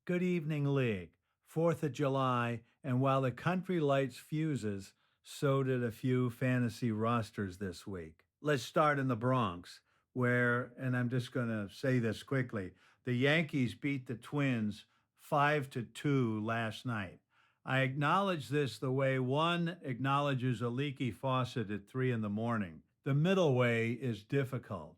Good evening, League. 4th of July, and while the country lights fuses, so did a few fantasy rosters this week. Let's start in the Bronx, where, and I'm just going to say this quickly, the Yankees beat the Twins 5-2 last night. I acknowledge this the way one acknowledges a leaky faucet at 3 in the morning. The middle way is difficult.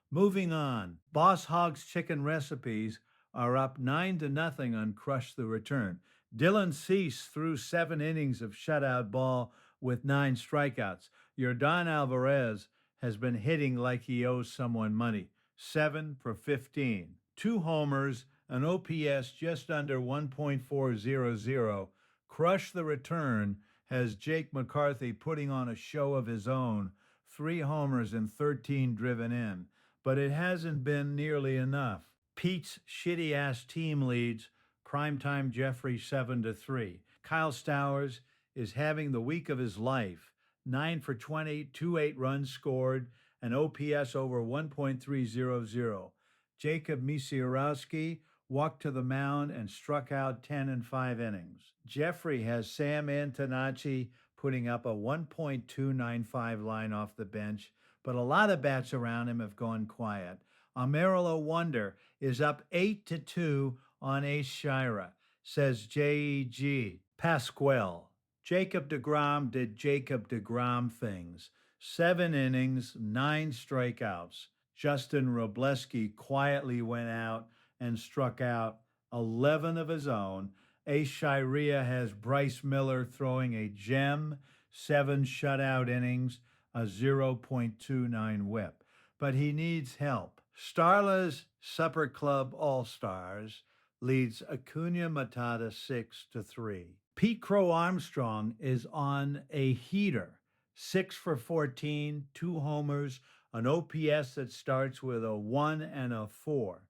Moving on, Boss Hogg's chicken recipes are up 9-0 on Crush the Return. Dylan Cease threw 7 innings of shutout ball with 9 strikeouts. Yordan Alvarez has been hitting like he owes someone money. 7 for 15. 2 homers, an OPS just under 1.400. Crush the Return has Jake McCarthy putting on a show of his own. 3 homers and 13 driven in. But it hasn't been nearly enough. Pete's shitty ass team leads primetime Jeffrey 7-3. Kyle Stowers is having the week of his life. 9 for 20, 8 runs scored, an OPS over 1.300. Jacob Misiorowski walked to the mound and struck out 10 in 5 innings. Jeffrey has Sam Antonacci putting up a 1.295 line off the bench, but a lot of bats around him have gone quiet. Amarillo Wonder is up 8-2 on Ace Shira, says JEG Pasquale. Jacob deGrom did Jacob deGrom things. 7 innings, 9 strikeouts. Justin Robleski quietly went out and struck out 11 of his own. Ace Shira has Bryce Miller throwing a gem, 7 shutout innings, a 0.29 whip. But he needs help. Starla's Supper Club All-Stars leads Acuna Matata 6-3. Pete Crow Armstrong is on a heater. 6 for 14, 2 homers, an OPS that starts with a 1 and a 4.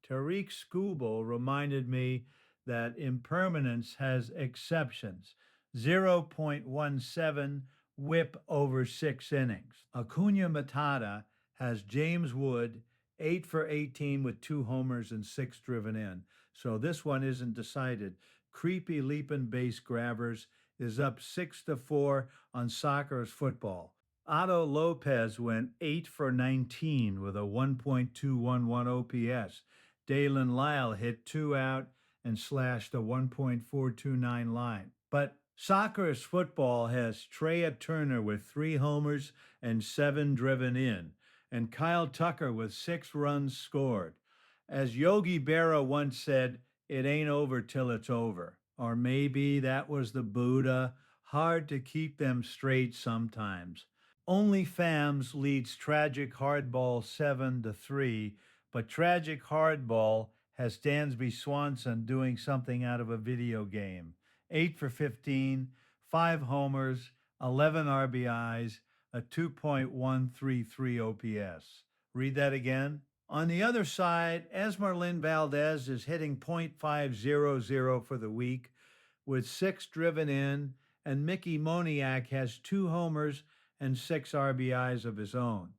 Tariq Skubal reminded me that impermanence has exceptions. 0.17 whip over 6 innings. Acuna Matata has James Wood 8 for 18 with 2 homers and 6 driven in. So this one isn't decided. Creepy Leaping Base Grabbers is up 6-4 on Soccer's football. Otto Lopez went 8 for 19 with a 1.211 OPS. Dalen Lyle hit 2 out and slashed a 1.429 line. But Soccer's football has Trea Turner with 3 homers and 7 driven in, and Kyle Tucker with 6 runs scored. As Yogi Berra once said, it ain't over till it's over. Or maybe that was the Buddha. Hard to keep them straight sometimes. Only Fams leads Tragic Hardball 7-3, but Tragic Hardball has Dansby Swanson doing something out of a video game. 8 for 15, 5 homers, 11 RBIs, a 2.133 OPS. Read that again. On the other side, Esmerlin Valdez is hitting .500 for the week with 6 driven in, and Mickey Moniak has 2 homers and 6 RBIs of his own.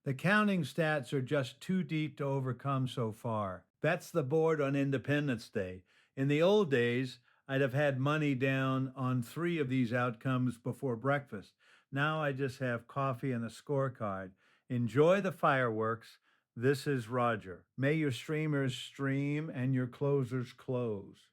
The counting stats are just too deep to overcome so far. That's the board on Independence Day. In the old days, I'd have had money down on 3 of these outcomes before breakfast. Now I just have coffee and a scorecard. Enjoy the fireworks. This is Roger. May your streamers stream and your closers close.